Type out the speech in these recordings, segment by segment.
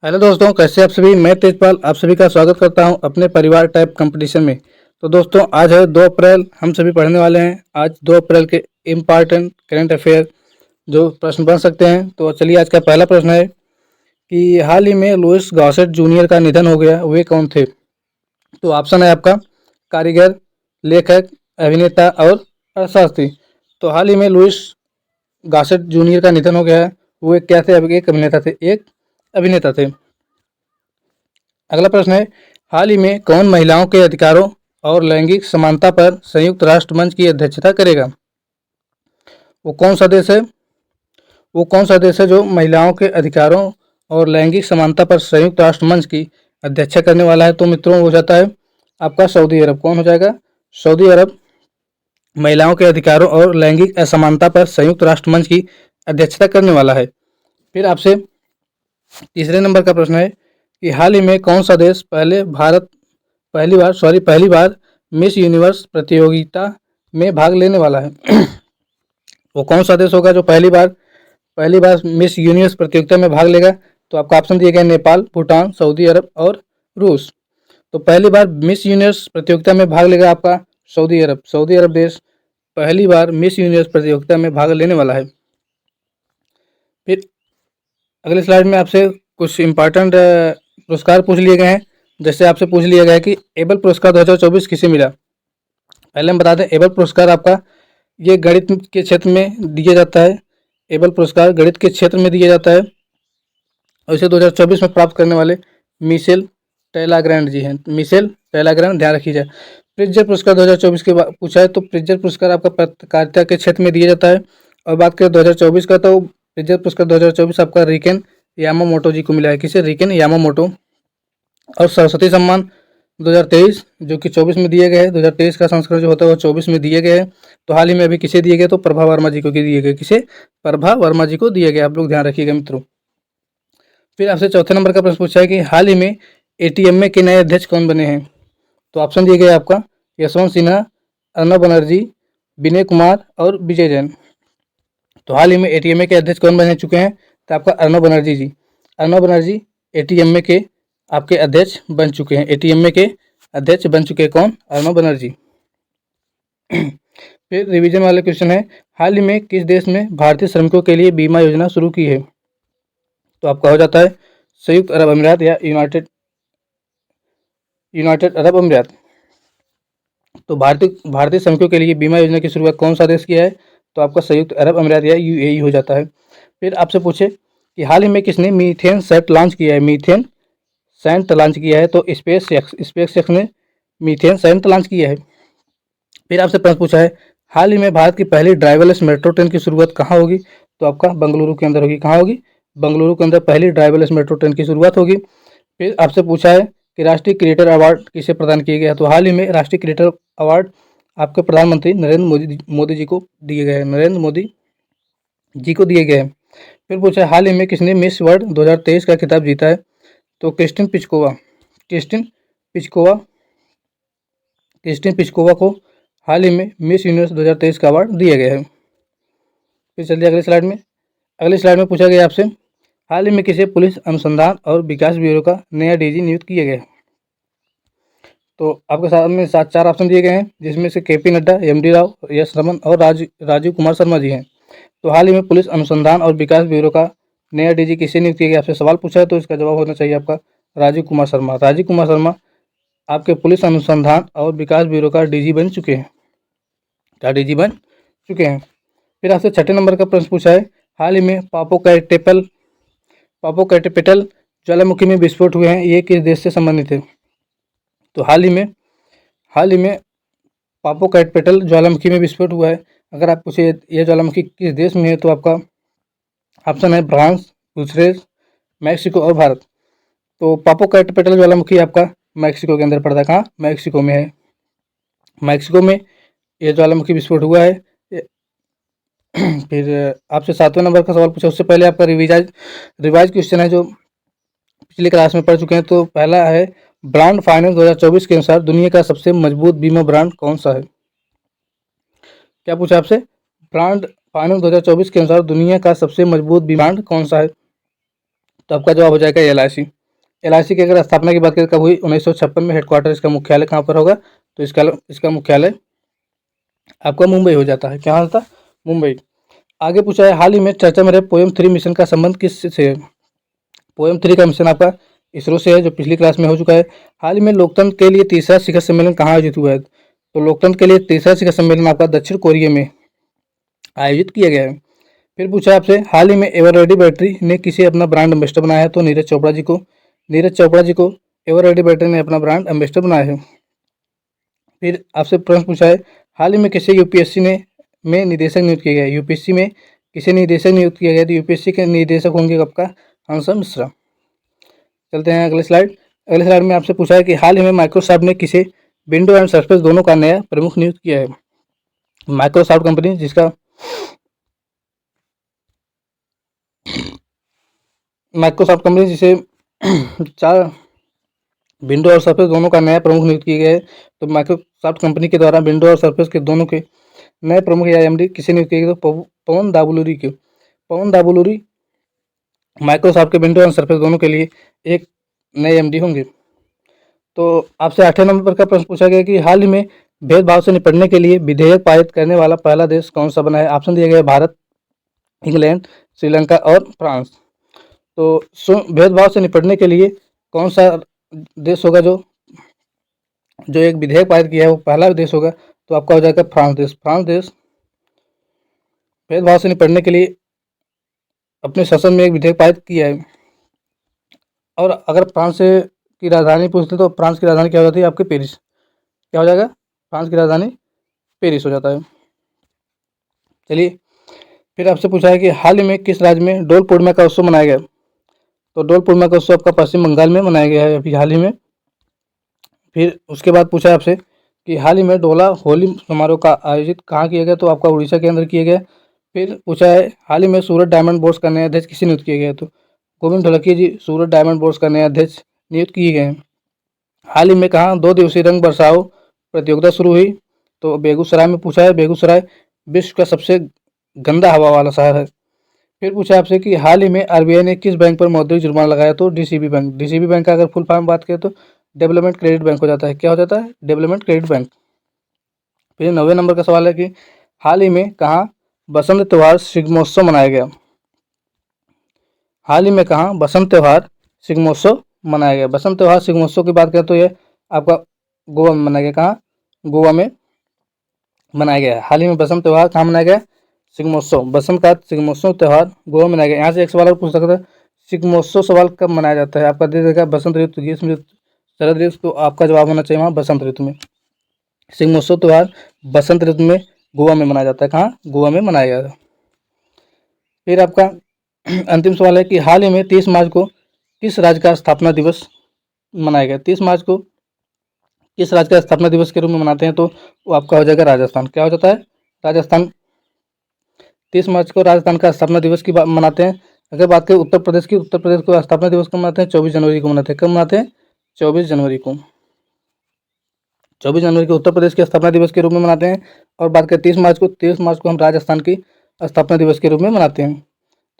Hello दोस्तों, कैसे आप सभी। मैं तेजपाल आप सभी का स्वागत करता हूं अपने परिवार टाइप कंपटीशन में। तो दोस्तों, आज है 2 अप्रैल। हम सभी पढ़ने वाले हैं आज 2 अप्रैल के इम्पॉर्टेंट करंट अफेयर जो प्रश्न बन सकते हैं। तो चलिए, आज का पहला प्रश्न है कि हाल ही में लुईस गॉसेट जूनियर का निधन हो गया, वे कौन थे। तो ऑप्शन है आपका कारीगर, लेखक, अभिनेता और अर्थशास्त्री। तो हाल ही में लुईस गॉसेट जूनियर का निधन हो गया है। वो एक क्या थे? एक अभिनेता थे, एक अभिनेता थे। अगला प्रश्न है, हाल ही में कौन महिलाओं के अधिकारों और लैंगिक समानता पर संयुक्त राष्ट्र मंच की अध्यक्षता करेगा। वो कौन सा देश है? वो कौन सा देश है जो महिलाओं के अधिकारों और लैंगिक समानता पर संयुक्त राष्ट्र मंच की अध्यक्षता करने वाला है। तो मित्रों, हो जाता है आपका सऊदी अरब। कौन हो जाएगा? सऊदी अरब महिलाओं के अधिकारों और लैंगिक असमानता पर संयुक्त राष्ट्र मंच की अध्यक्षता करने वाला है। फिर आपसे तीसरे नंबर का प्रश्न है कि हाल ही में कौन सा देश पहली बार मिस यूनिवर्स प्रतियोगिता में भाग लेने वाला है। वो कौन सा देश होगा जो पहली बार मिस यूनिवर्स प्रतियोगिता में भाग लेगा। तो आपका ऑप्शन दिए गए नेपाल, भूटान, सऊदी अरब और रूस। तो पहली बार मिस यूनिवर्स प्रतियोगिता में भाग लेगा आपका सऊदी अरब। सऊदी अरब देश पहली बार मिस यूनिवर्स प्रतियोगिता में भाग लेने वाला है। फिर अगले स्लाइड में आपसे कुछ इम्पोर्टेंट पुरस्कार पूछ लिए गए हैं। जैसे आपसे पूछ लिया गया है कि एबल पुरस्कार 2024 किसे मिला। पहले हम बता दें, एबल पुरस्कार आपका ये गणित के क्षेत्र में दिया जाता है। एबल पुरस्कार गणित के क्षेत्र में दिया जाता है और इसे 2024 में प्राप्त करने वाले मिशेल टेलाग्रैंड जी हैं। मिशेल टेलाग्रैंड, ध्यान रखिए। प्रिट्जर पुरस्कार 2024 के पूछा है, तो प्रिट्जर पुरस्कार आपका पत्रकारिता के क्षेत्र में दिया जाता है। और बात करें 2024 का, तो प्रिट्जर पुरस्कार 2024 आपका रिकेन यामामोटो जी को मिला है। किसे? RIKEN Yamamoto. और सरस्वती सम्मान 2023 जो कि 24 में दिए गए हैं। 2023 का संस्करण जो होता है वो 24 में दिए गए हैं। तो हाल ही में अभी किसे दिए गए? तो प्रभा वर्मा जी को दिए गए। किसे? प्रभा वर्मा जी को दिए गए। आप लोग ध्यान रखिएगा मित्रों। फिर आपसे चौथे नंबर का प्रश्न पूछा है कि हाल ही में एटीएमए के नए अध्यक्ष कौन बने हैं। तो ऑप्शन दिए गए आपका यशवंत सिन्हा, अर्नब बनर्जी, विनय कुमार और विजय जैन। तो हाल ही में एटीएमए के अध्यक्ष कौन बन चुके हैं? तो आपका अर्नब बनर्जी जी। अर्नब बनर्जी एटीएमए के आपके अध्यक्ष बन चुके हैं। एटीएमए के अध्यक्ष बन चुके हैं कौन? अर्नब बनर्जी। फिर रिवीजन वाले क्वेश्चन है, हाल ही में किस देश में भारतीय श्रमिकों के लिए बीमा योजना शुरू की है। तो आपका हो जाता है संयुक्त अरब अमीरात या यूनाइटेड अरब अमीरात। तो भारतीय श्रमिकों के लिए बीमा योजना की शुरुआत कौन सा देश किया है? तो आपका संयुक्त अरब अमीरात या यूएई हो जाता है। फिर आपसे पूछे कि हाल ही में किसने मीथेन सेट लॉन्च किया है। मीथेन सेंट लॉन्च किया है। तो स्पेसएक्स ने मीथेन सेंट लॉन्च किया है। फिर आपसे प्रश्न पूछा है, हाल ही में भारत की पहली ड्राइवरलेस मेट्रो ट्रेन की शुरुआत कहाँ होगी। तो आपका बेंगलुरु के अंदर होगी। कहाँ होगी? बेंगलुरु के अंदर पहली ड्राइवरलेस मेट्रो ट्रेन की शुरुआत होगी। फिर आपसे पूछा है कि राष्ट्रीय क्रिएटर अवार्ड किसे प्रदान किया गया। तो हाल ही में राष्ट्रीय क्रिएटर अवार्ड आपके प्रधानमंत्री नरेंद्र मोदी जी को दिए गए हैं। नरेंद्र मोदी जी को दिए गए हैं। फिर पूछा है, हाल ही में किसने मिस वर्ल्ड 2023 का खिताब जीता है। तो क्रिस्टिन पिचकोवा को हाल ही में मिस यूनिवर्स 2023 का अवार्ड दिया गया है। फिर चलिए अगले स्लाइड में। अगले स्लाइड में पूछा गया आपसे, हाल ही में किसे पुलिस अनुसंधान और विकास ब्यूरो का नया डीजी नियुक्त किया गया है। तो आपके सामने 4 ऑप्शन दिए गए हैं, जिसमें से KP Nadda, MD Rao, yes Raman और राजीव कुमार शर्मा जी हैं। तो हाल ही में पुलिस अनुसंधान और विकास ब्यूरो का नया डीजी किसे नियुक्त किया गया? आपसे सवाल पूछा है, तो इसका जवाब होना चाहिए आपका राजीव कुमार शर्मा। राजीव कुमार शर्मा आपके पुलिस अनुसंधान और विकास ब्यूरो का डीजी बन चुके हैं। क्या डीजी बन चुके हैं। फिर आपसे 6 नंबर का प्रश्न पूछा है, हाल ही में पापोकैटेपेटल ज्वालामुखी में विस्फोट हुए हैं, ये किस देश से संबंधित है। तो हाल ही में पापोकैटेपेटल ज्वालामुखी में विस्फोट हुआ है। अगर आप पूछे यह ज्वालामुखी किस देश में है, तो आपका ऑप्शन है फ्रांस, यूक्रेन, मैक्सिको और भारत। तो पापोकैटेपेटल ज्वालामुखी आपका मैक्सिको के अंदर पड़ता है। कहाँ? मैक्सिको में है। मैक्सिको में यह ज्वालामुखी विस्फोट हुआ है। फिर आपसे 7वें नंबर का सवाल पूछा, उससे पहले आपका रिवाइज क्वेश्चन है जो पिछली क्लास में पढ़ चुके हैं। तो पहला है, ब्रांड फाइनेंस 2024 के अनुसार दुनिया का सबसे मजबूत बीमा ब्रांड कौन सा है। क्या पूछा आपसे? ब्रांड फाइनेंस 2024 के अनुसार दुनिया का सबसे मजबूत बीमा ब्रांड कौन सा है। तो आपका जवाब हो जाएगा LIC। LIC की अगर स्थापना की बात करें कब हुई, 1956 में। हेडक्वार्टर इसका मुख्यालय कहाँ पर होगा, तो इसका मुख्यालय आपका मुंबई हो जाता है। क्या होता है, मुंबई। आगे पूछा है, हाल ही में चर्चा में रहे पोएम 3 मिशन का संबंध किस से है। पोएम 3 का मिशन आपका इसरो से है, जो पिछली क्लास में हो चुका है। हाल ही में लोकतंत्र के लिए तीसरा शिखर सम्मेलन कहाँ आयोजित हुआ है, तो लोकतंत्र के लिए तीसरा शिखर सम्मेलन आपका दक्षिण कोरिया में आयोजित किया गया है। फिर पूछा आपसे, हाल ही में एवररेडी बैटरी ने किसे अपना ब्रांड एम्बेसडर बनाया है, तो नीरज चोपड़ा जी को। नीरज चोपड़ा जी को एवररेडी बैटरी ने अपना ब्रांड एम्बेसडर बनाया है। फिर आपसे प्रश्न पूछा है, हाल ही में किसे यूपीएससी में निदेशक नियुक्त किया गया है। यूपीएससी में किसे निदेशक नियुक्त किया गया, तो यूपीएससी के निदेशक होंगे आपका हंसा मिश्रा। चलते हैं अगले स्लाइड। अगले स्लाइड में आपसे पूछा है कि हाल ही में माइक्रोसॉफ्ट ने किसे विंडो एंड सर्फेस दोनों का नया प्रमुख नियुक्त किया है। माइक्रोसॉफ्ट कंपनी जिसका माइक्रोसॉफ्ट कंपनी जिसे चार विंडो और सर्फेस दोनों का नया प्रमुख नियुक्त किया गया है। तो माइक्रोसॉफ्ट कंपनी के द्वारा विंडो और सर्फेस के दोनों के नए प्रमुख या एमडी किसे नियुक्त किया गया, तो पवन दाबुलूरी के। पवन दाबुलूरी माइक्रोसॉफ्ट के विंडो और सर्फेस दोनों के लिए एक नए एमडी होंगे। तो आपसे 8वें नंबर पर का प्रश्न पूछा गया कि हाल ही में भेदभाव से निपटने के लिए विधेयक पारित करने वाला पहला देश कौन सा बना है। ऑप्शन दिया गया है भारत, इंग्लैंड, श्रीलंका और फ्रांस। तो भेदभाव से निपटने के लिए कौन सा देश होगा जो एक विधेयक पारित किया है, वो पहला देश होगा, तो आपका हो जाएगा फ्रांस देश। फ्रांस देश भेदभाव से निपटने के लिए अपने शासन में एक विधेयक पारित किया है। और अगर फ्रांस से की राजधानी पूछते तो फ्रांस की राजधानी क्या हो जाती है आपके, पेरिस। क्या हो जाएगा, फ्रांस की राजधानी पेरिस हो जाता है। चलिए, फिर आपसे पूछा है कि हाल ही में किस राज्य में डोल पूर्णिमा का उत्सव मनाया गया, तो डोल पूर्णिमा का उत्सव आपका पश्चिम बंगाल में मनाया गया है अभी हाल ही में। फिर उसके बाद पूछा आपसे कि हाल ही में डोला होली समारोह का आयोजित कहाँ किया गया, तो आपका उड़ीसा के अंदर किया गया। फिर पूछा है, हाल ही में सूरत डायमंड बोर्ड्स का नया अध्यक्ष किसे नियुक्त किया गया, तो गोविंद ढोलकिया जी सूरत डायमंड बोर्ड्स का नया अध्यक्ष नियुक्त किए गए हैं। हाल ही में कहाँ 2 दिवसीय रंग बरसाओ प्रतियोगिता शुरू हुई, तो बेगूसराय में पूछा है। बेगूसराय विश्व का सबसे गंदा हवा वाला शहर है। फिर पूछा आपसे कि हाल ही में आरबीआई ने किस बैंक पर मौद्रिक जुर्माना लगाया, तो डीसीबी बैंक। डीसीबी बैंक का अगर फुल फॉर्म बात करें तो डेवलपमेंट क्रेडिट बैंक हो जाता है। क्या हो जाता है, डेवलपमेंट क्रेडिट बैंक। फिर 90 नंबर का सवाल है कि हाल ही में कहाँ बसंत त्यौहार शिग्मोत्सव मनाया गया। हाल ही में कहाँ बसंत त्यौहार शिग्मोत्सव मनाया गया। बसंत त्यौहार शिग्मोत्सव की बात करें तो ये आपका गोवा में मनाया गया। कहाँ, गोवा में मनाया गया। हाल ही में बसंत त्यौहार कहाँ मनाया गया, शिग्मोत्सव। बसंत का शिग्मोत्सव त्यौहार गोवा में मनाया गया। यहाँ से एक सवाल और पूछ सकता है, शिग्मोत्सव सवाल कब मनाया जाता है, आपका दे देगा बसंत ऋतु, ग्रीष्म ऋतु, शरद ऋतु, तो आपका जवाब होना चाहिए वहाँ बसंत ऋतु में। शिग्मोत्सव त्यौहार बसंत ऋतु में गोवा में मनाया जाता है। कहाँ, गोवा में मनाया गया। फिर आपका अंतिम सवाल है कि हाल ही में 30 मार्च को किस राज्य का स्थापना दिवस मनाया गया। 30 मार्च को किस राज्य का स्थापना दिवस के रूप में मनाते हैं, तो वो आपका हो जाएगा राजस्थान। क्या हो जाता है, राजस्थान। 30 मार्च को राजस्थान का स्थापना दिवस की मनाते हैं। अगर बात करें उत्तर प्रदेश की, उत्तर प्रदेश को स्थापना दिवस कब मनाते हैं, 24 जनवरी को मनाते हैं। कब मनाते हैं, 24 जनवरी को। 24 जनवरी को उत्तर प्रदेश के स्थापना दिवस के रूप में मनाते हैं। और बात करें 30 मार्च को हम राजस्थान की स्थापना दिवस के रूप में मनाते हैं।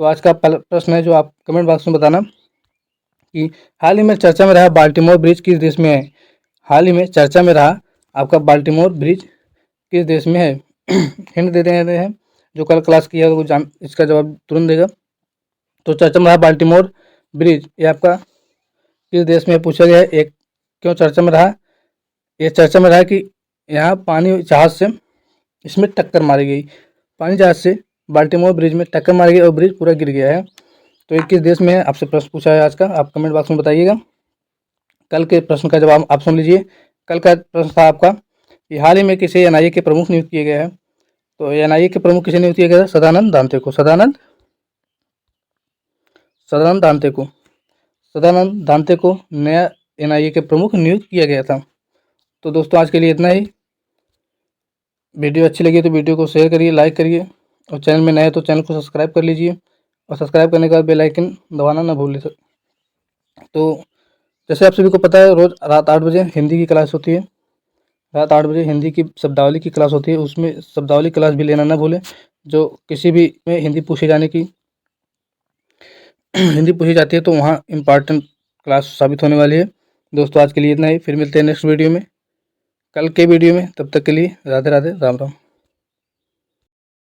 तो आज का पहला प्रश्न है जो आप कमेंट बॉक्स में बताना कि हाल ही में चर्चा में रहा बाल्टीमोर ब्रिज किस देश में है। हाल ही में चर्चा में रहा आपका बाल्टीमोर ब्रिज किस देश में है। हिंट दे देते हैं, जो कल क्लास किया है वो जान इसका जवाब तुरंत देगा। तो चर्चा में रहा बाल्टीमोर ब्रिज, ये आपका किस देश में पूछा गया है। एक क्यों चर्चा में रहा, ये चर्चा में रहा कि यहाँ पानी जहाज से इसमें टक्कर मारी गई, पानी जहाज से बाल्टीमोर ब्रिज में टक्कर मारी गई और ब्रिज पूरा गिर गया है। तो ये किस देश में है, आपसे प्रश्न पूछा है आज का, आप कमेंट बॉक्स में बताइएगा। कल के प्रश्न का जवाब आप सुन लीजिए। कल का प्रश्न था आपका कि हाल ही में किसे एनआईए के प्रमुख नियुक्त किए गए हैं। तो एनआईए के प्रमुख किसे नियुक्त किया गया, सदानंद दांते को। सदानंद दांते को नया एनआईए के प्रमुख नियुक्त किया गया था। तो दोस्तों आज के लिए इतना ही। वीडियो अच्छी लगी तो वीडियो को शेयर करिए, लाइक करिए, और चैनल में नए हैं तो चैनल को सब्सक्राइब कर लीजिए, और सब्सक्राइब करने के बाद बेल आइकन दबाना ना भूलिए। तो जैसे आप सभी को पता है, रोज़ रात 8 बजे हिंदी की क्लास होती है। रात 8 बजे हिंदी की शब्दावली की क्लास होती है, उसमें शब्दावली क्लास भी लेना ना भूलें। जो किसी भी में हिंदी पूछे जाने की हिंदी पूछी जाती है तो वहाँ इम्पॉर्टेंट क्लास साबित होने वाली है। दोस्तों आज के लिए इतना ही, फिर मिलते हैं नेक्स्ट वीडियो में, कल के वीडियो में। तब तक के लिए राधे राधे, राम राम।